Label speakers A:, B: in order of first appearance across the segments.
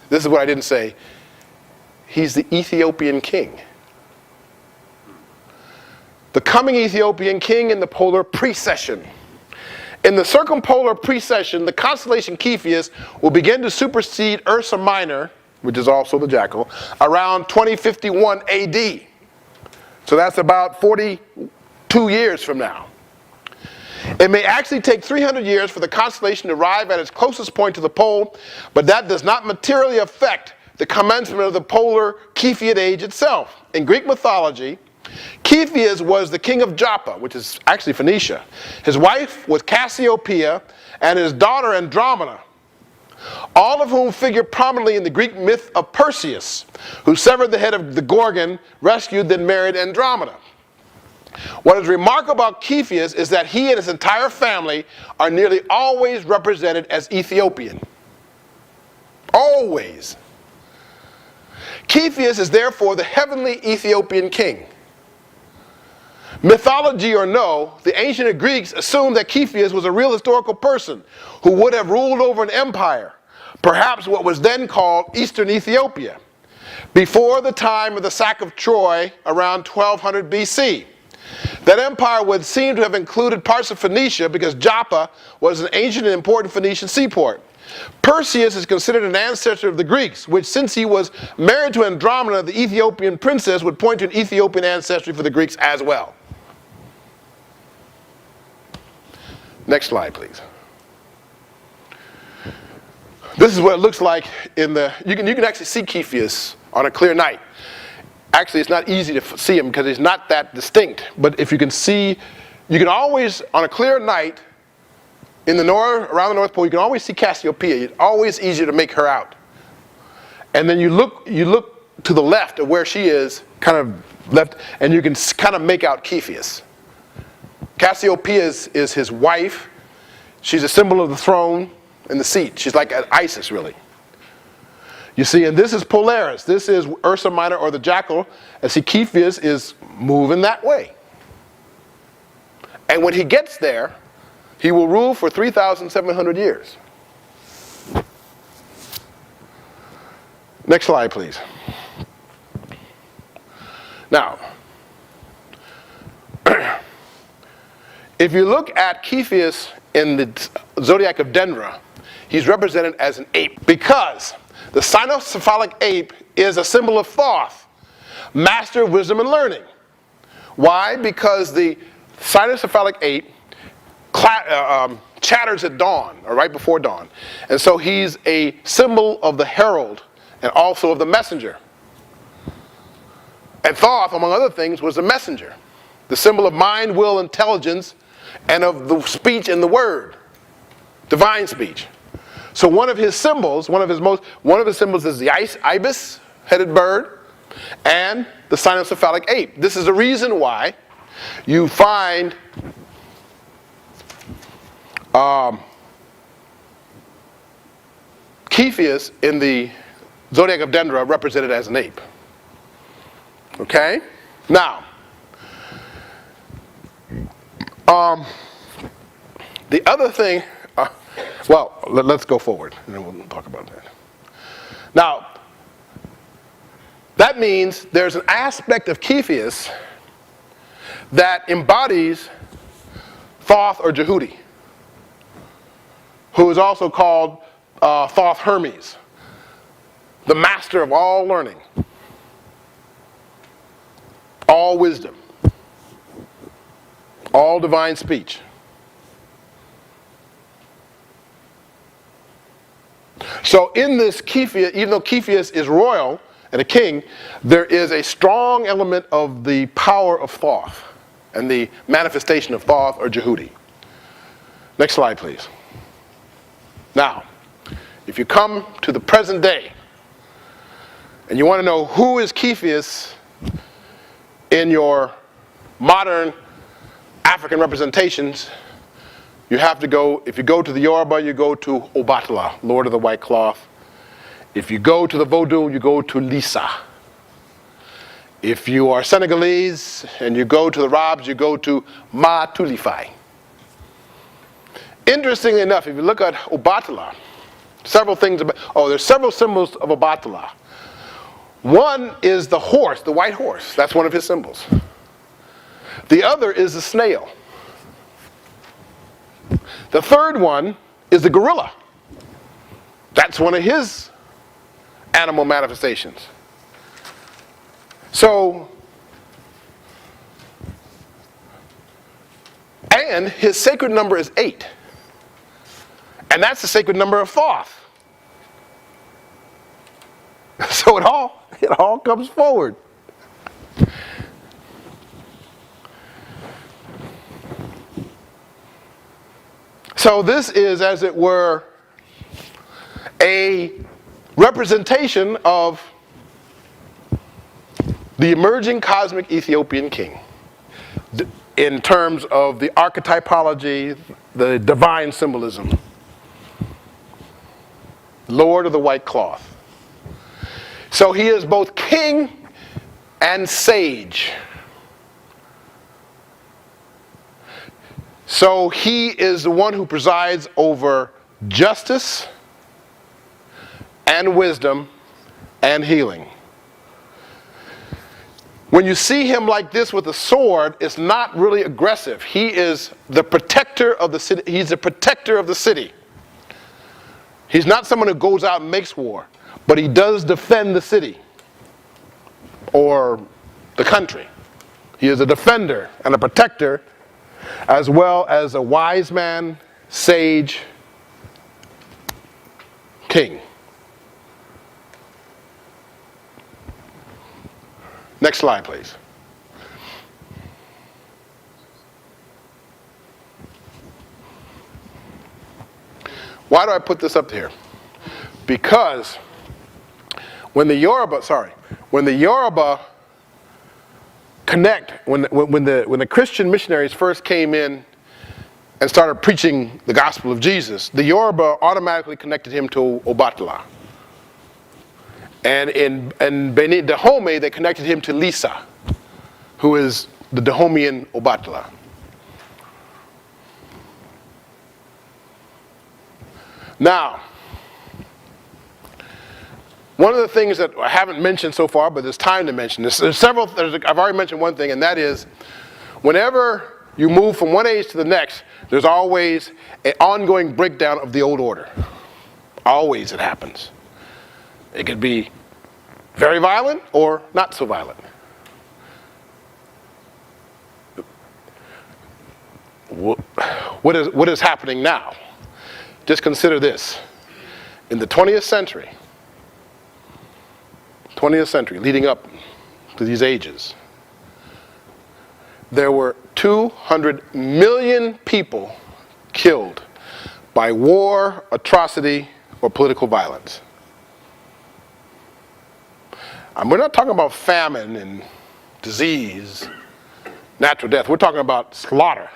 A: This is what I didn't say. He's the Ethiopian king. The coming Ethiopian king in the polar precession. In the circumpolar precession, the constellation Cepheus will begin to supersede Ursa Minor, which is also the jackal, around 2051 AD. So that's about 42 years from now. It may actually take 300 years for the constellation to arrive at its closest point to the pole, but that does not materially affect the commencement of the polar Cepheid age itself. In Greek mythology, Cepheus was the king of Joppa, which is actually Phoenicia. His wife was Cassiopeia, and his daughter Andromeda, all of whom figure prominently in the Greek myth of Perseus, who severed the head of the Gorgon, rescued, then married Andromeda. What is remarkable about Cepheus is that he and his entire family are nearly always represented as Ethiopian. Always. Cepheus is therefore the heavenly Ethiopian king. Mythology or no, the ancient Greeks assumed that Cepheus was a real historical person who would have ruled over an empire, perhaps what was then called Eastern Ethiopia, before the time of the sack of Troy around 1200 BC. That empire would seem to have included parts of Phoenicia because Joppa was an ancient and important Phoenician seaport. Perseus is considered an ancestor of the Greeks, which, since he was married to Andromeda, the Ethiopian princess, would point to an Ethiopian ancestry for the Greeks as well. Next slide, please. This is what it looks like in the, you can actually see Cepheus on a clear night. Actually, it's not easy to see him because he's not that distinct. But if you can see, you can always, on a clear night, in the north, around the North Pole, you can always see Cassiopeia. It's always easier to make her out. And then you look to the left of where she is, kind of left, and you can kind of make out Cepheus. Cassiopeia is his wife. She's a symbol of the throne and the seat. She's like Isis, really. You see, and this is Polaris. This is Ursa Minor, or the jackal. And see, Cepheus is moving that way. And when he gets there, he will rule for 3,700 years. Next slide, please. Now, if you look at Cepheus in the zodiac of Dendra, he's represented as an ape because the cynocephalic ape is a symbol of Thoth, master of wisdom and learning. Why? Because the cynocephalic ape chatters at dawn, or right before dawn. And so he's a symbol of the herald and also of the messenger. And Thoth, among other things, was the messenger, the symbol of mind, will, intelligence, and of the speech and the word, divine speech. So one of his symbols, one of his symbols is the ibis-headed bird and the cynocephalic ape. This is the reason why you find Cepheus in the zodiac of Dendra represented as an ape. Okay? Now, the other thing, well, let's go forward and then we'll talk about that. Now, that means there's an aspect of Cepheus that embodies Thoth or Jehudi, who is also called Thoth Hermes, the master of all learning, all wisdom, all divine speech. So in this Cepheus, even though Cepheus is royal and a king, there is a strong element of the power of Thoth and the manifestation of Thoth or Jehudi. Next slide, please. Now, if you come to the present day and you want to know who is Cepheus in your modern African representations, you have to go, if you go to the Yoruba, you go to Obatala, Lord of the White Cloth. If you go to the Vodou, you go to Lisa. If you are Senegalese and you go to the Rabs, you go to Ma Tulifai. Interestingly enough, if you look at Obatala, Several things about, there's several symbols of Obatala. One is the horse, the white horse. That's one of his symbols. The other is the snail. The third one is the gorilla. That's one of his animal manifestations. So, and his sacred number is 8. And that's the sacred number of Thoth. So it all comes forward. So this is, as it were, a representation of the emerging cosmic Ethiopian king in terms of the archetypology, the divine symbolism. Lord of the white cloth. So he is both king and sage. So he is the one who presides over justice and wisdom and healing. When you see him like this with a sword, it's not really aggressive. He is the protector of the city. He's the protector of the city. He's not someone who goes out and makes war, but he does defend the city or the country. He is a defender and a protector, as well as a wise man, sage, king. Next slide, please. Why do I put this up here? Because when the Yoruba connect, when the Christian missionaries first came in and started preaching the gospel of Jesus, the Yoruba automatically connected him to Obatala. And in Benin, Dahomey, they connected him to Lisa, who is the Dahomean Obatala. Now, one of the things that I haven't mentioned so far, but there's time to mention this. I've already mentioned one thing, and that is, whenever you move from one age to the next, there's always an ongoing breakdown of the old order. Always it happens. It could be very violent or not so violent. What is happening now? Just consider this. In the 20th century, leading up to these ages, there were 200 million people killed by war, atrocity, or political violence. And we're not talking about famine and disease, natural death. We're talking about slaughter.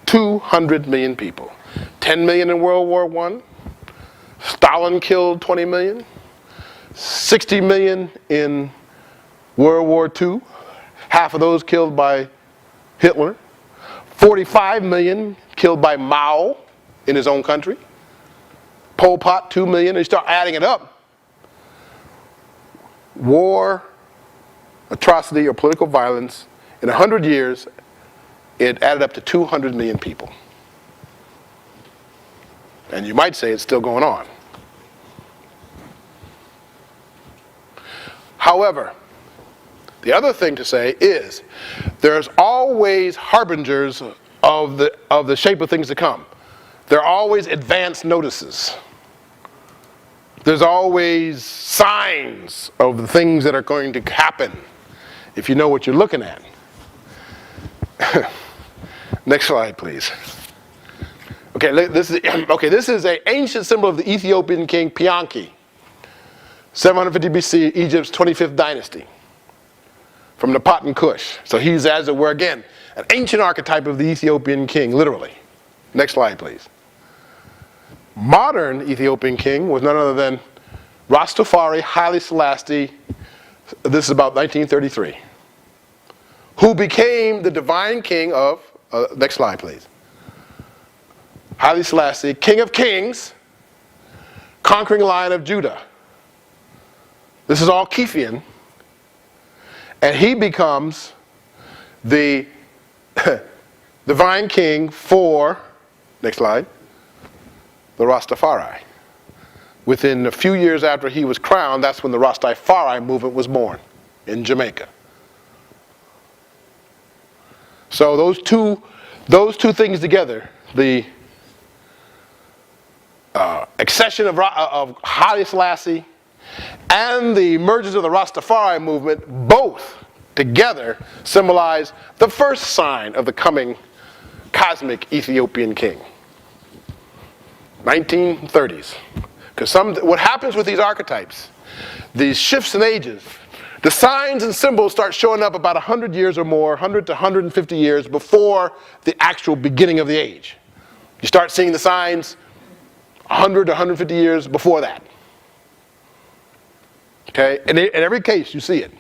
A: 200 million people. 10 million in World War I. Stalin killed 20 million. 60 million in World War II. Half of those killed by Hitler. 45 million killed by Mao in his own country. Pol Pot, 2 million. And you start adding it up. War, atrocity, or political violence, in 100 years, it added up to 200 million people. And you might say it's still going on. However, the other thing to say is there's always harbingers of the shape of things to come. There are always advance notices. There's always signs of the things that are going to happen if you know what you're looking at. Next slide, please. This is an ancient symbol of the Ethiopian king Pianki, 750 BC, Egypt's 25th dynasty, from the Pot and Kush. So he's, as it were, again, an ancient archetype of the Ethiopian king, literally. Next slide, please. Modern Ethiopian king was none other than Rastafari Haile Selassie, this is about 1933, who became the divine king of, next slide please, Haile Selassie, king of kings, conquering Lion of Judah. This is all Kiphian. And he becomes the divine king for, next slide, the Rastafari. Within a few years after he was crowned, that's when the Rastafari movement was born in Jamaica. So those two things together, the accession of Haile Selassie and the emergence of the Rastafari movement, both together symbolize the first sign of the coming cosmic Ethiopian king. 1930s. Because what happens with these archetypes, these shifts in ages, the signs and symbols start showing up about 100 years or more, 100 to 150 years before the actual beginning of the age. You start seeing the signs 100 to 150 years before that. Okay, and in every case you see it,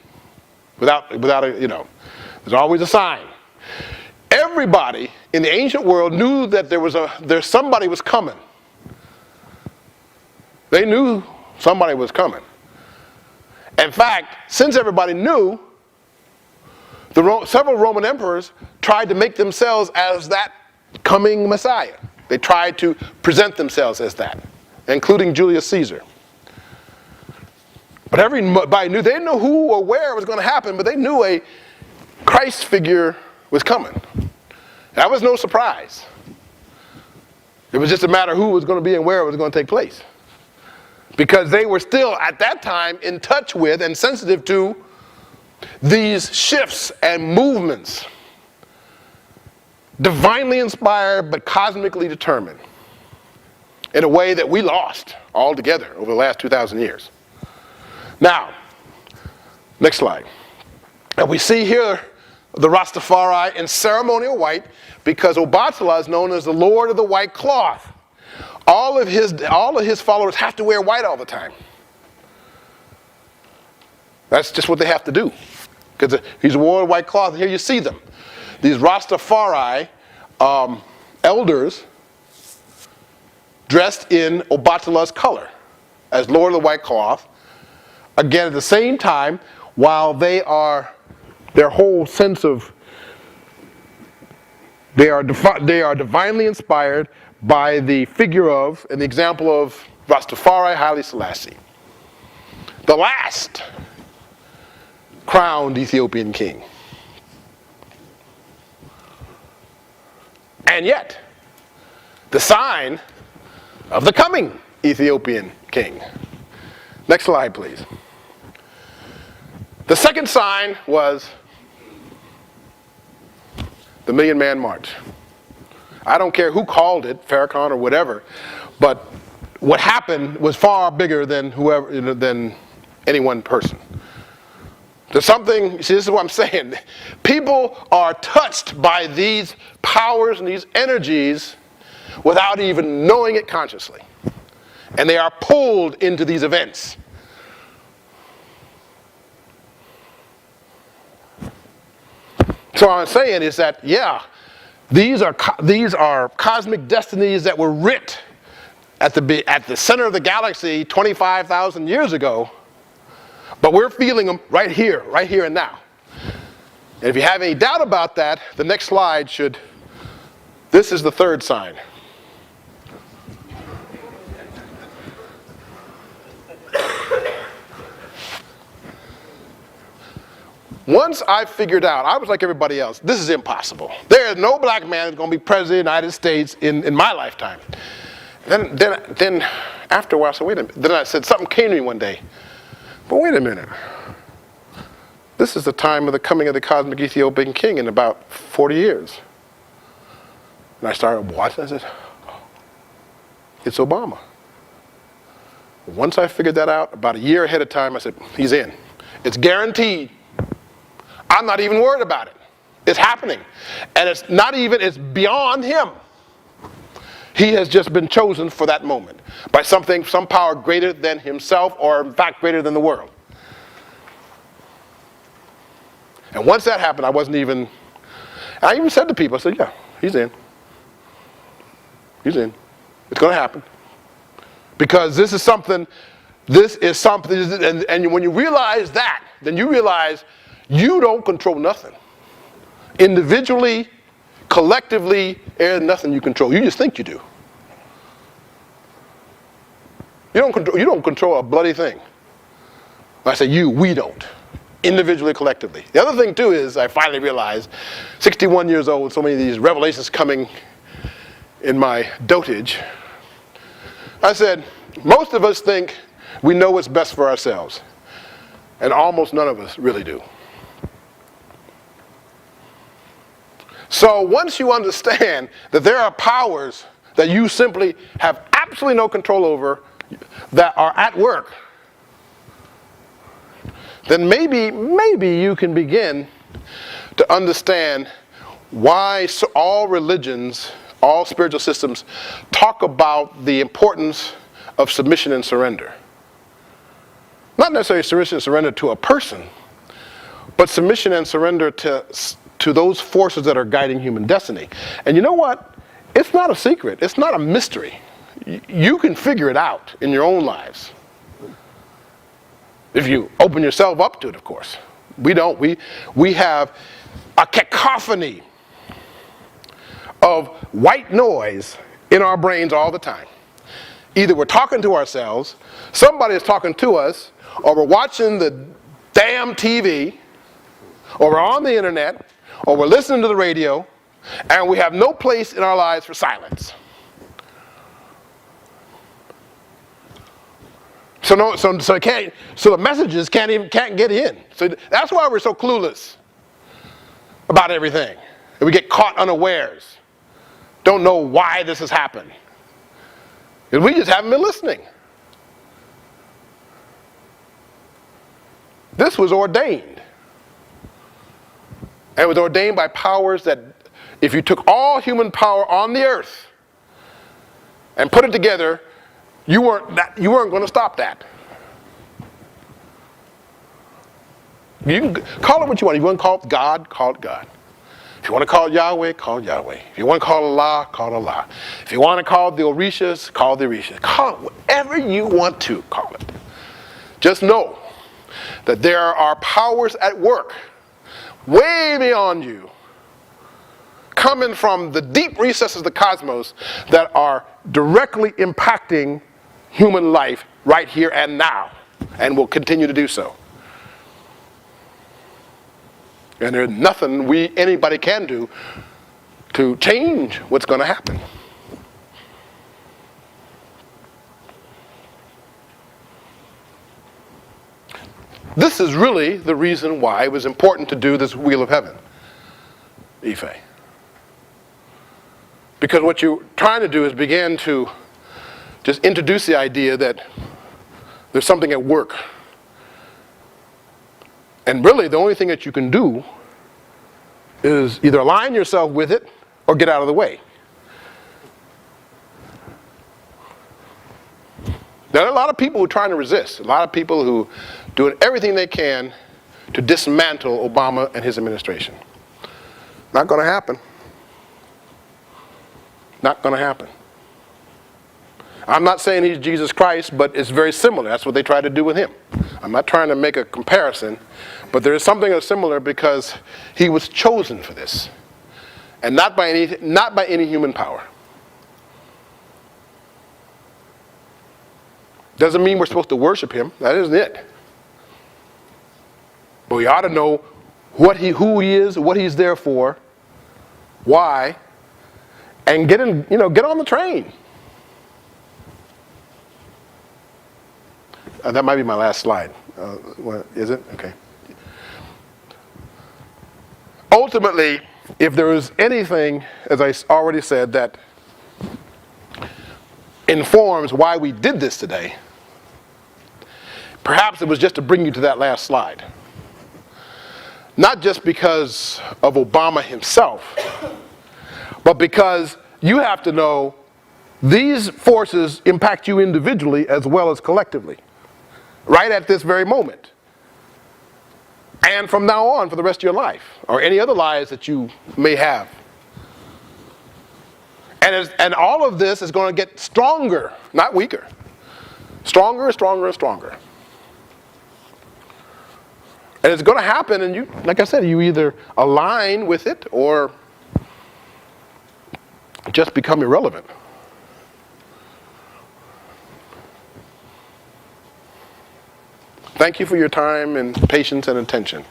A: without a, there's always a sign. Everybody in the ancient world knew that somebody was coming. They knew somebody was coming. In fact, since everybody knew, several Roman emperors tried to make themselves as that coming Messiah. They tried to present themselves as that, including Julius Caesar. But everybody knew, they didn't know who or where it was going to happen, but they knew a Christ figure was coming. That was no surprise. It was just a matter of who was going to be and where it was going to take place. Because they were still, at that time, in touch with and sensitive to these shifts and movements. Divinely inspired, but cosmically determined. In a way that we lost altogether over the last 2,000 years. Now, next slide. And we see here the Rastafari in ceremonial white because Obatala is known as the Lord of the White Cloth. All of his followers have to wear white all the time. That's just what they have to do. Because he's a Lord of white cloth, and here you see them. These Rastafari elders dressed in Obatala's color as Lord of the White Cloth. Again, at the same time, while their whole sense of, they are divinely inspired by the figure of, and the example of, Rastafari Haile Selassie, the last crowned Ethiopian king. And yet, the sign of the coming Ethiopian king. Next slide, please. The second sign was the Million Man March. I don't care who called it, Farrakhan or whatever, but what happened was far bigger than than any one person. There's something, see, this is what I'm saying. People are touched by these powers and these energies without even knowing it consciously. And they are pulled into these events. So what I'm saying is that, yeah, these are cosmic destinies that were writ at the center of the galaxy 25,000 years ago, but we're feeling them right here and now. And if you have any doubt about that, the next slide should, this is the third sign. Once I figured out, I was like everybody else, this is impossible. There is no black man that's going to be president of the United States in my lifetime. Then after a while, I said, wait a minute. Then I said, something came to me one day. But wait a minute. This is the time of the coming of the cosmic Ethiopian king in about 40 years. And I started watching, I said, oh, it's Obama. Once I figured that out, about a year ahead of time, I said, he's in. It's guaranteed. I'm not even worried about it. It's happening. And it's beyond him. He has just been chosen for that moment by some power greater than himself, or in fact greater than the world. And once that happened, I even said to people, I said, yeah, he's in. He's in. It's going to happen. Because this is something, and when you realize that, then you realize you don't control nothing. Individually, collectively, there's nothing you control. You just think you do. You don't control a bloody thing. When I say you, we don't. Individually, collectively. The other thing too is I finally realized, 61 years old, so many of these revelations coming in my dotage. I said, most of us think we know what's best for ourselves. And almost none of us really do. So once you understand that there are powers that you simply have absolutely no control over that are at work, then maybe you can begin to understand why all religions, all spiritual systems talk about the importance of submission and surrender. Not necessarily submission and surrender to a person, but submission and surrender to those forces that are guiding human destiny. And you know what? It's not a secret. It's not a mystery. You can figure it out in your own lives. If you open yourself up to it, of course. We don't. We have a cacophony of white noise in our brains all the time. Either we're talking to ourselves, somebody is talking to us, or we're watching the damn TV, or we're on the internet, or we're listening to the radio, and we have no place in our lives for silence. So the messages can't get in. So that's why we're so clueless about everything. And we get caught unawares. Don't know why this has happened. And we just haven't been listening. This was ordained. And it was ordained by powers that, if you took all human power on the earth and put it together, you weren't going to stop that. You can call it what you want. If you want to call it God, call it God. If you want to call it Yahweh, call it Yahweh. If you want to call it Allah, call it Allah. If you want to call it the Orishas, call it the Orishas. Call it whatever you want to call it. Just know that there are powers at work way beyond you, coming from the deep recesses of the cosmos, that are directly impacting human life right here and now, and will continue to do so. And there's nothing anybody can do to change what's going to happen. This is really the reason why it was important to do this Wheel of Heaven, Ife. Because what you're trying to do is begin to just introduce the idea that there's something at work. And really, the only thing that you can do is either align yourself with it or get out of the way. There are a lot of people who are trying to resist. A lot of people who are doing everything they can to dismantle Obama and his administration. Not going to happen. Not going to happen. I'm not saying he's Jesus Christ, but it's very similar. That's what they try to do with him. I'm not trying to make a comparison, but there is something that's similar because he was chosen for this, and not by any human power. Doesn't mean we're supposed to worship him. That isn't it. But we ought to know who he is, what he's there for, why, and get on the train. That might be my last slide. Is it? Okay. Ultimately, if there is anything, as I already said, that informs why we did this today, perhaps it was just to bring you to that last slide. Not just because of Obama himself, but because you have to know these forces impact you individually as well as collectively, right at this very moment. And from now on for the rest of your life, or any other lives that you may have. And all of this is going to get stronger, not weaker. Stronger and stronger and stronger. And it's going to happen, and you, like I said, you either align with it or just become irrelevant. Thank you for your time and patience and attention.